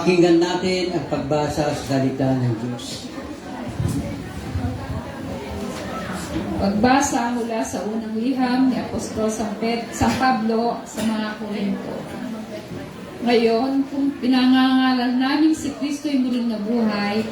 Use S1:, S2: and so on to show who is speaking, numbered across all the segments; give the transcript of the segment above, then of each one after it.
S1: Pakinggan natin ang pagbasa sa salita ng Diyos.
S2: Pagbasa mula sa unang liham ni Apostol San Pablo sa mga Korinto. Ngayon, kung pinangangalan namin si Kristo'y muling nabuhay,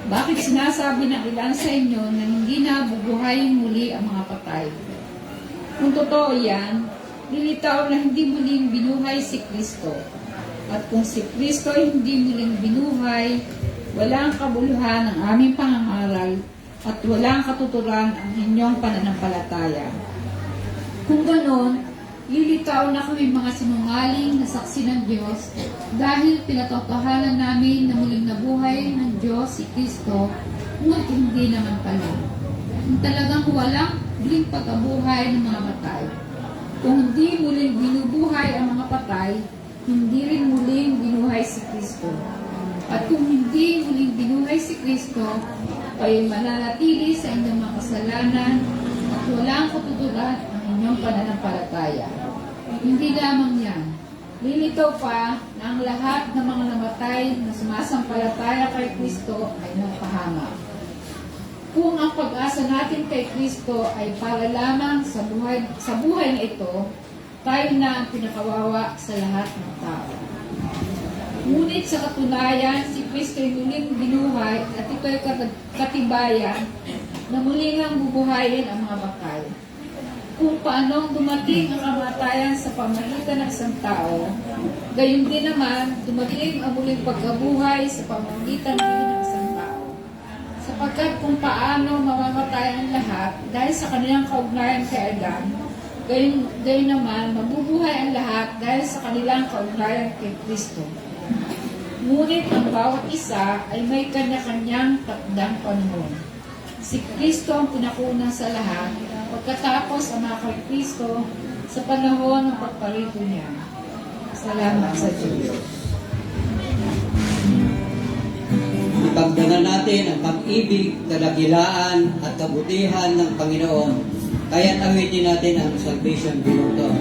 S2: bakit sinasabi ng ilan sa inyo na hindi na bubuhayin muli ang mga patay? Kung totoo yan, lilitaw na hindi muling binuhay si Kristo. At kung si Kristo ay hindi muling binuhay, walang kabuluhan ang aming pangangaral at walang katuturan ang inyong pananampalataya. Kung ganon, lilitaw na kami mga sinungaling na saksi ng Diyos dahil pinatotohanan namin na muling nabuhay ng Diyos si Kristo, ngunit hindi naman pala. Kung talagang walang muling pagkabuhay ng mga patay. Kung hindi muling binubuhay ang mga patay, hindi rin muling binuhay si Kristo. At kung hindi muling binuhay si Kristo, ay mananatili sa inyong mga kasalanan at walang katuturan ang inyong pananampalataya. Hindi lamang yan. Lilitaw pa na ang lahat ng mga namatay na sumasampalataya kay Kristo ay napahamak. Kung ang pag-asa natin kay Kristo ay para lamang sa buhay na ito, tayo na ang pinakawawa sa lahat ng tao. Ngunit sa katunayan, si Kristo ay muling binuhay at ito ay katibayan na muling ang bubuhayin ang mga patay. Kung paanong dumating ang kamatayan sa pamamagitan ng isang tao, gayon din naman dumating ang muling pagkabuhay sa pamamagitan ng isang tao. Sapagkat kung paano mamamatay ang lahat dahil sa kanilang kaugnayan kay Adan, gayon naman mabubuhay ang lahat dahil sa kanilang kaugnayan kay Kristo. Ngunit ang bawat isa ay may kanya-kanyang takdang panahon. Si Kristo ang pinakuna sa lahat, pagkatapos ang mga kay Kristo sa panahon ng pagparito niya. Salamat sa Diyos.
S1: Ipagdangan natin ang pag-ibig, kadakilaan at kabutihan ng Panginoon. Kaya't awitin natin ang Salvation Belong.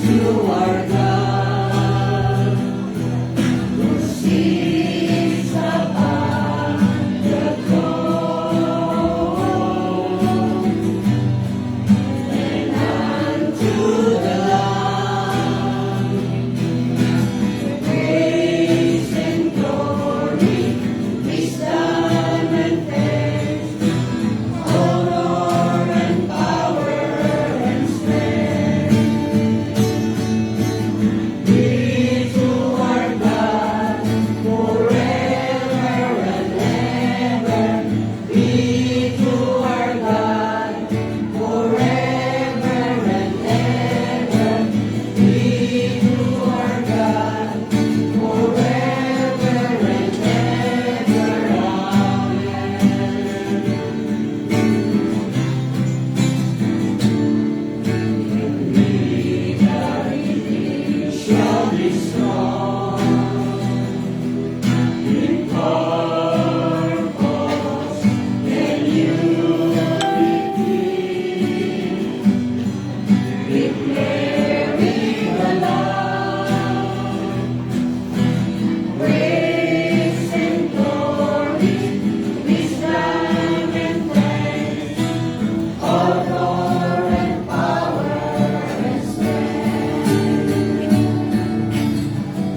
S1: You are God, who sits upon the throne, and unto the Lamb, praise and glory, wisdom and thanks, honor and power and strength. Be to our God forever and ever. Be to our God forever and ever. Be to our God forever and ever. Amen. Shall be strong in purpose and unity, declaring the love, praise and glory, wisdom and thanks, honor and power and strength.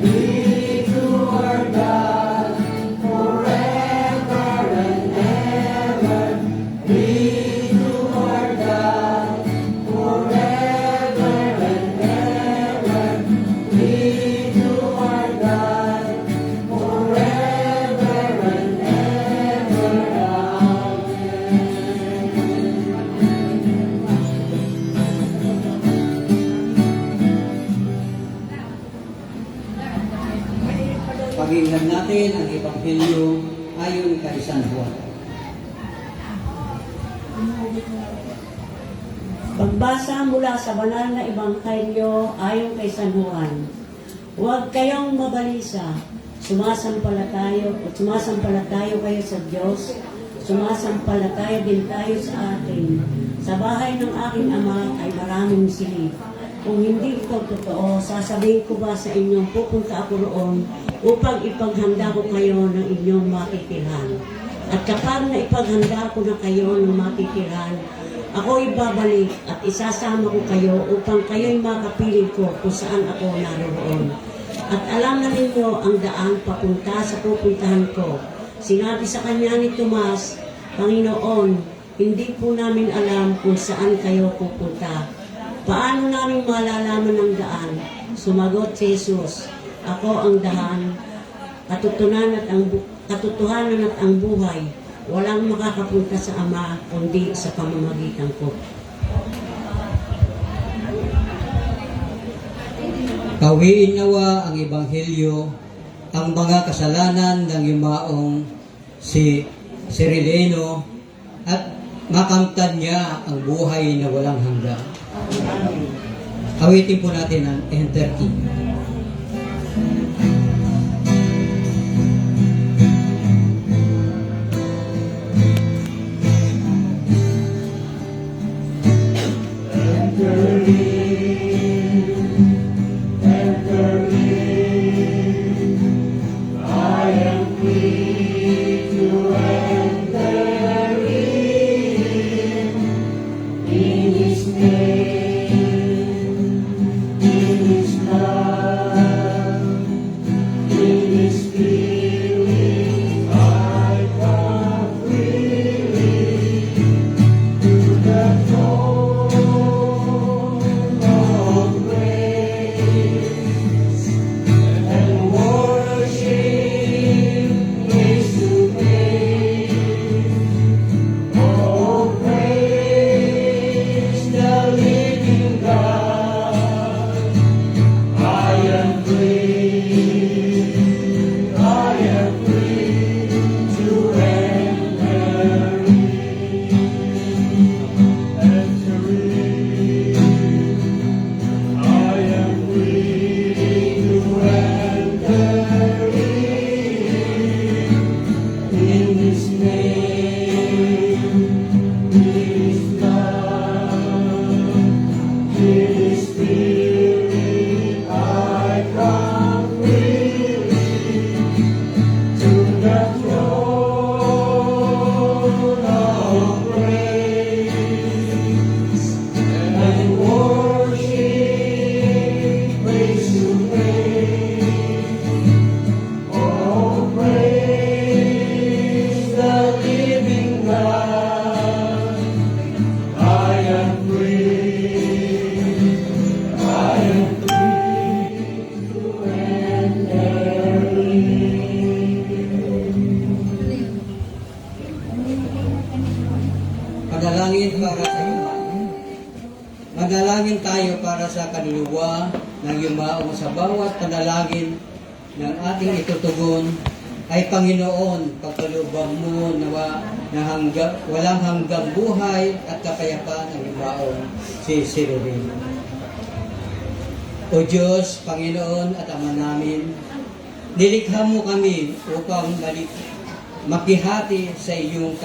S1: Be to our God forever and ever. Be to our God forever and ever. Be to our God forever and ever. Pakinggan natin ang Ebanghelyo ayon kay San Juan.
S3: Pagbasa mula sa banal na Ebanghelyo ayon kay San Juan. Huwag kayong mabalisa. Sumasampalataya kayo sa Diyos. Sumasampalataya din tayo sa atin. Sa bahay ng aking ama ay maraming silid. Kung hindi ito totoo, sasabihin ko ba sa inyong pupunta ako roon upang ipaghanda ko kayo ng inyong matitirhan. At kapag naipaghanda ko na kayo ng matitirhan, ako ibabalik at isasama ko kayo upang kayo'y makapiling ko kung saan ako naroon. At alam na ninyo ang daan papunta sa pupuntahan ko. Sinabi sa kanya ni Tomas, Panginoon, hindi po namin alam kung saan kayo pupunta. Paano namin malalaman ang daan? Sumagot si Jesus, ako ang daan, katotohanan at ang buhay. Walang makakapunta sa Ama kundi sa pamamagitan ko.
S1: Kawiin nawa ang Ebanghelyo, ang mga kasalanan ng yumaong si Cirileno at makamtan niya ang buhay na walang hanggan. Awitin po natin ang Enter King. Manalangin tayo para sa kaluluwa ng yumaong sa bawat panalangin ng ating itutugon ay Panginoon, pagkalubang mo nawa na walang hanggang buhay at kapayapaan ng yumaong si Cirileno. O Diyos, Panginoon at Ama namin, nilikha mo kami upang makihati sa iyong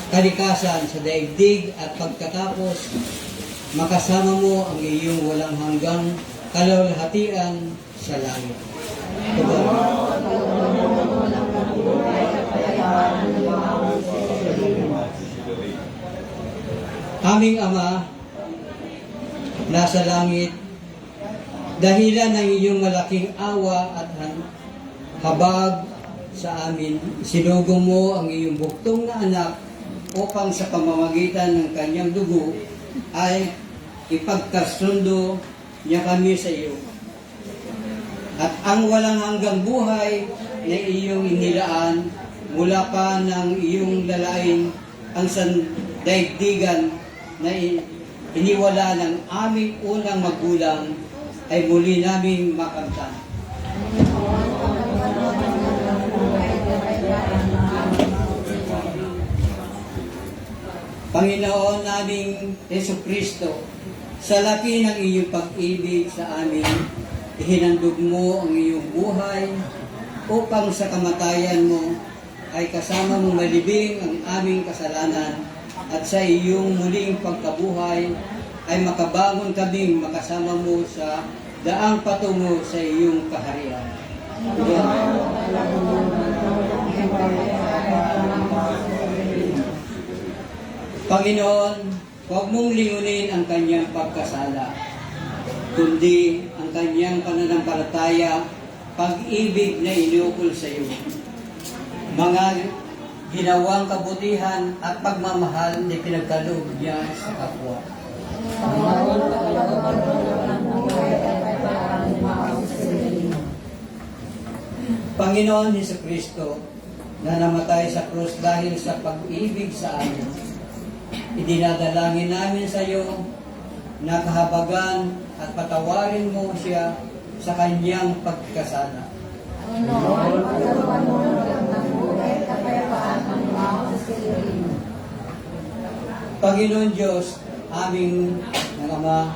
S1: kalikasan sa daigdig at pagkatapos makasama mo ang iyong walang hanggang kalawalhatian sa langit. Aming Ama, nasa langit, dahilan ng iyong malaking awa at habag sa amin, sinugo mo ang iyong buktong na anak upang sa pamamagitan ng kanyang dugo ay ipagkasundo niya kami sa iyo. At ang walang hanggang buhay na iyong inilaan mula pa ng iyong lalain ang sandaigdigan na iniwala ng aming unang magulang ay muli naming makamtan. Panginoon naming Jesucristo, sa laki ng iyong pag-ibig sa amin, ihinandog mo ang iyong buhay upang sa kamatayan mo ay kasama mong malibing ang aming kasalanan at sa iyong muling pagkabuhay ay makabangon kaming makasama mo sa daang patungo sa iyong kaharian. Panginoon, huwag mong lingunin ang kanyang pagkasala, kundi ang kanyang pananampalataya, pag-ibig na iniukol sa iyo. Mga ginawang kabutihan at pagmamahal na pinagkaloob niya sa kapwa. Panginoon Jesucristo, na namatay sa krus dahil sa pag-ibig sa amin, idinadalangin namin sa iyo na kahabagan at patawarin mo siya sa kanyang pagkasala. Panginoon Diyos, aming Ama,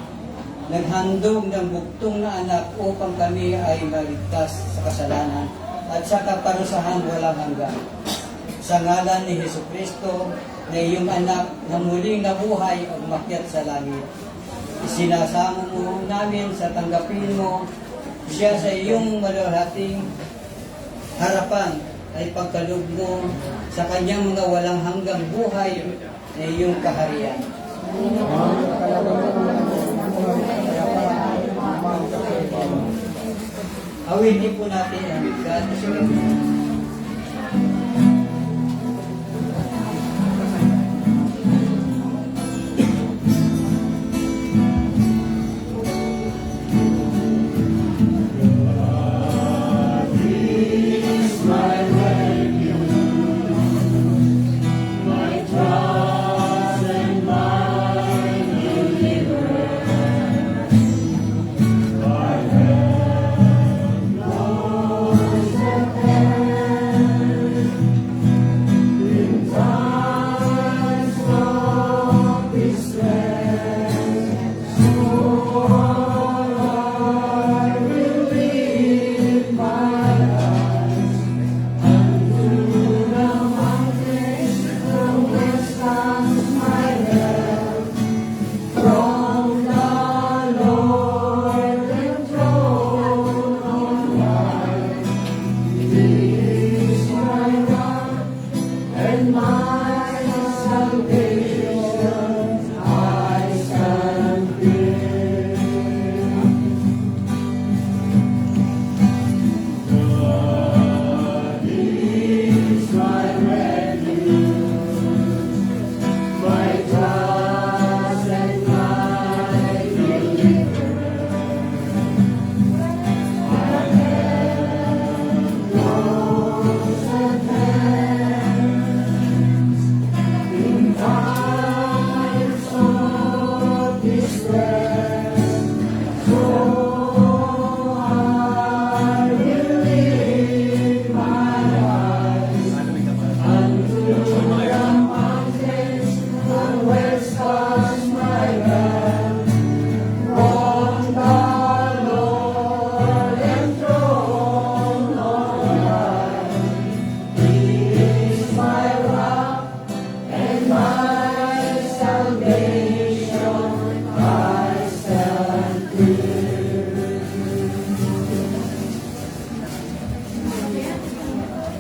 S1: naghandog ng buktong na anak upang kami ay maligtas sa kasalanan at sa kaparusahan walang hanggan. Sa ngalan ni Jesucristo, na iyong anak na muling nabuhay at umakyat sa langit, isinasamo mo namin sa tanggapin mo siya sa iyong malalahating harapan ay pagkaloob mo sa kanyang mga walang hanggang buhay na iyong kaharian. Awitin po natin ang God is great.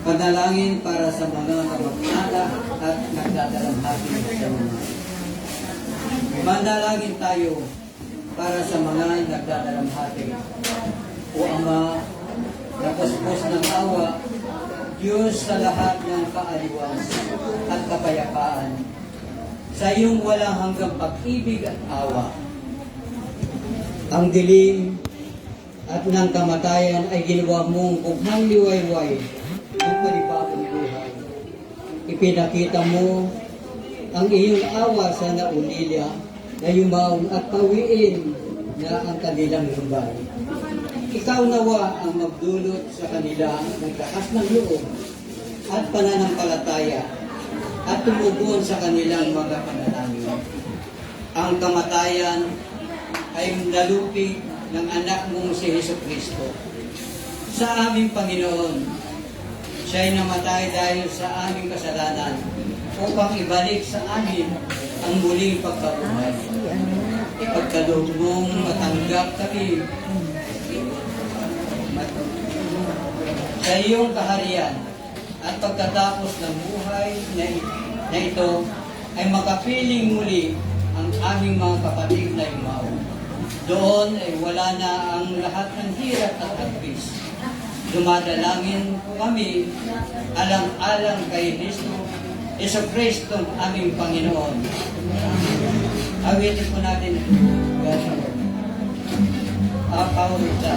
S1: Panalangin para sa mga kamag-anak at nagdadalamhati sa mga. Manalangin tayo para sa mga nagdadalamhati. O Ama, napuspos ng awa, Diyos sa lahat ng kaaliwan at kapayapaan, sa iyong walang hanggang pag-ibig at awa. Ang dilim at ng kamatayan ay ginawa mong kughang liwayway ng panibagong buhay. Ipinakita mo ang iyong awa sa naulilya na yumaong at pawiin na ang kanilang lumbay. Ikaw nawa ang magdulot sa kanila ng lakas ng loob at pananampalataya at tumugon sa kanilang mga panalangin. Ang kamatayan ay nalupig ng anak mong si Jesucristo. Sa aming Panginoon, siya'y namatay dahil sa aming kasalanan upang ibalik sa amin ang muling pagkabuhay. Ipagkaloob mong matanggap kami sa iyong kaharian at pagkatapos ng buhay na ito ay makapiling muli ang aming mga kapatid na Emao. Doon ay wala na ang lahat ng hirap at agpis. Dumadalangin po kami alang-alang kay Yesu Kristo aming Panginoon. Awitin po natin. Paulita.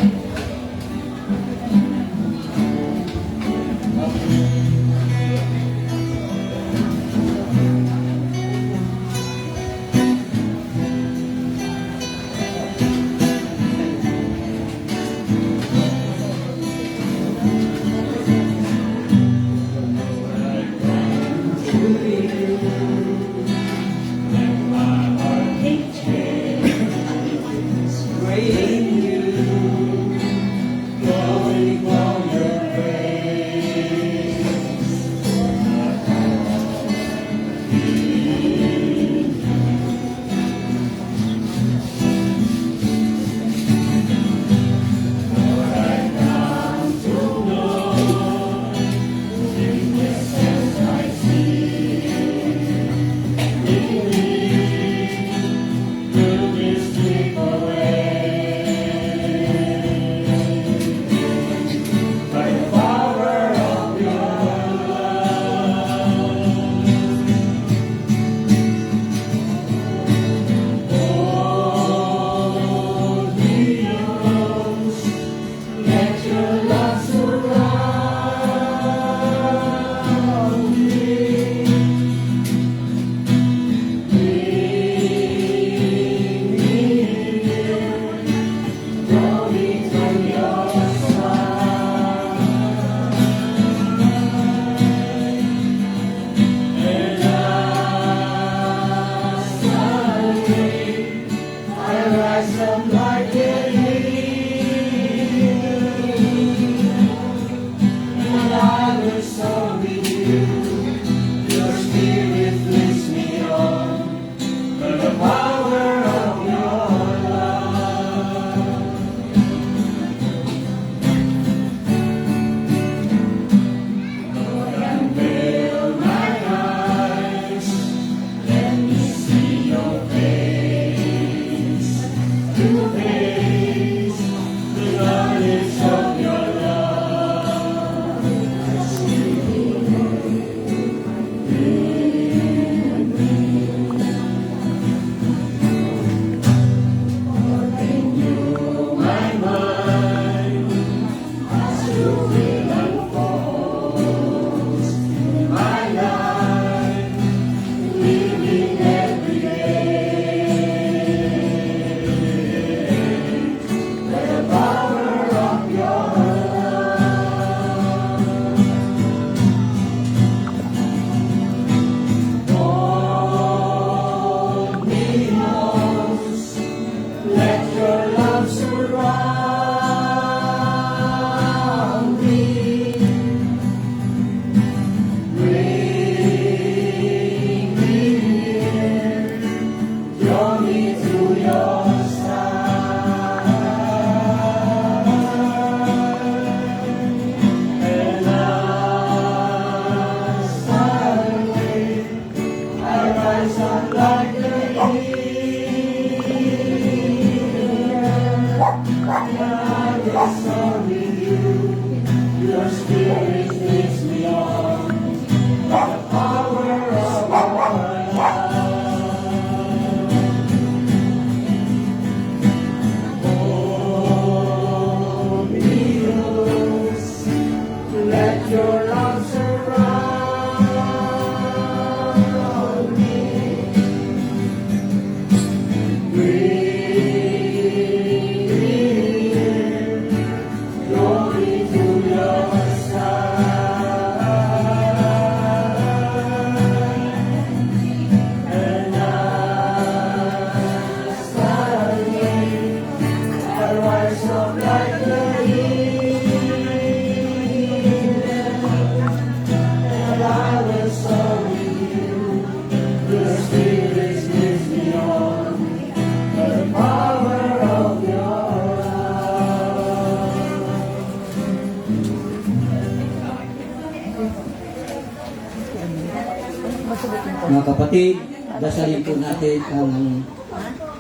S1: Mga kapatid, dasalin po natin ang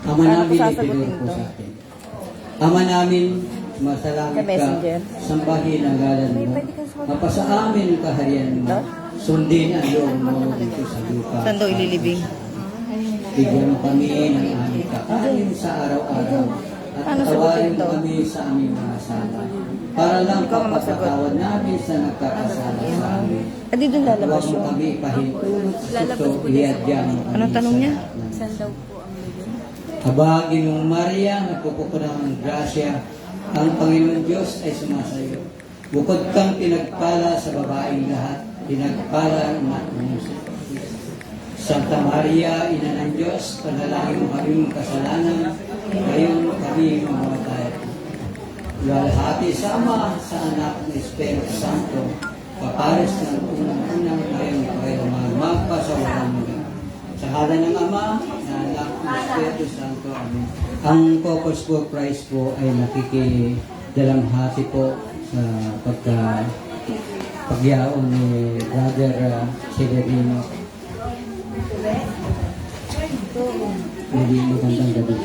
S1: Ama namin ay tinuro po sa atin. Ama namin, masalangit ka, sambahin ang ngalan mo. Mapasa amin ang kaharian mo. Sundin ang loob mo dito sa lupa.
S4: Saan daw ililibing?
S1: Bigyan mo kami ng aming kakanin sa araw-araw. At tawarin mo kami sa aming mga sala. Para lang papatawad namin sa nagkakasala sa amin.
S4: Adi doon
S1: Huwag
S4: lalabas
S1: mo
S4: yun.
S1: kami ipahintulot sa ito, ihadya mo kami.
S4: Anong tanong niya?
S2: Saan daw po ang libing?
S1: Aba, Ginoong Maria, nagpupupunang ng grasya, ang Panginoon Diyos ay sumasayo. Bukod kang pinagpala sa babaeng lahat, pinagpala ang anak mo sa Santa Maria, Ina ng Diyos, panalangin mo kami mga kasalanan, ngayon kami mamamatay. Lalahati sa Ama, sa Anak ng Espiritu Santo, papares ng unang-unang ngayon kayo magpasawalan mo. Sa ngalan ng Ama, na Anak ng Espiritu Santo, Amen. Ang Corpus Christi po ay nakikidalamhati po sa pagyaon ni Brother Severino. Hindi magandang gabi.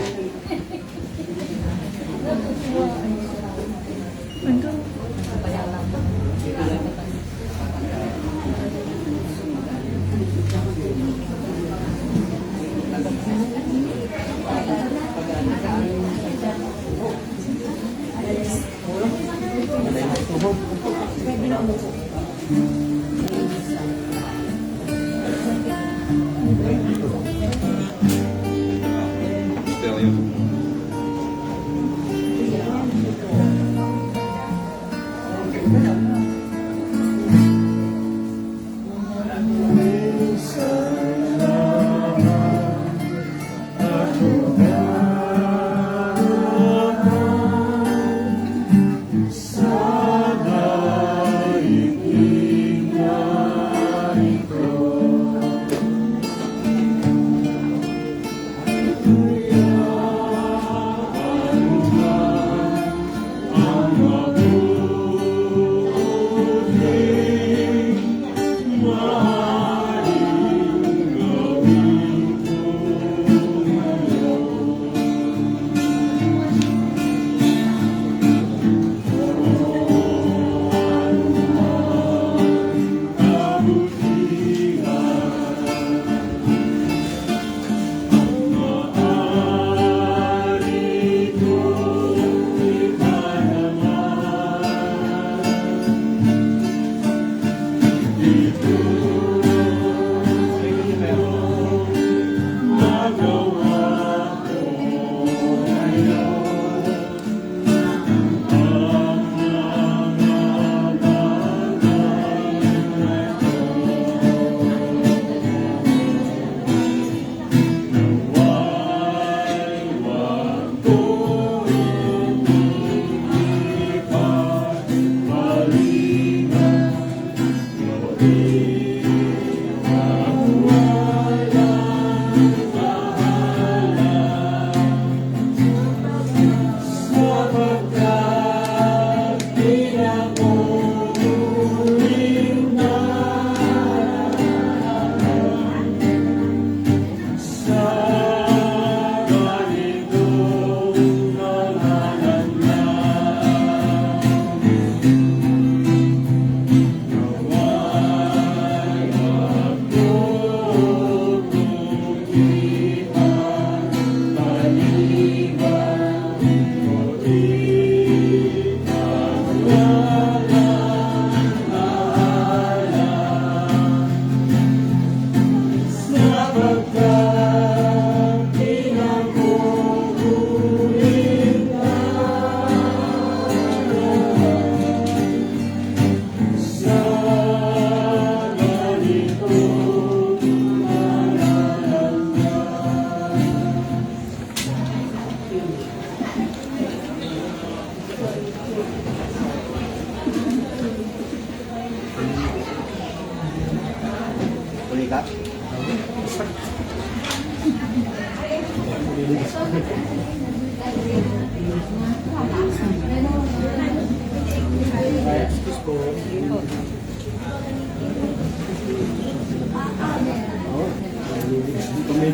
S4: Patay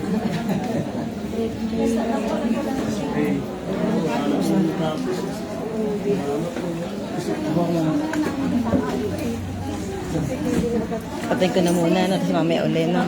S4: ko na muna, no? Tapos mamaya uli, no?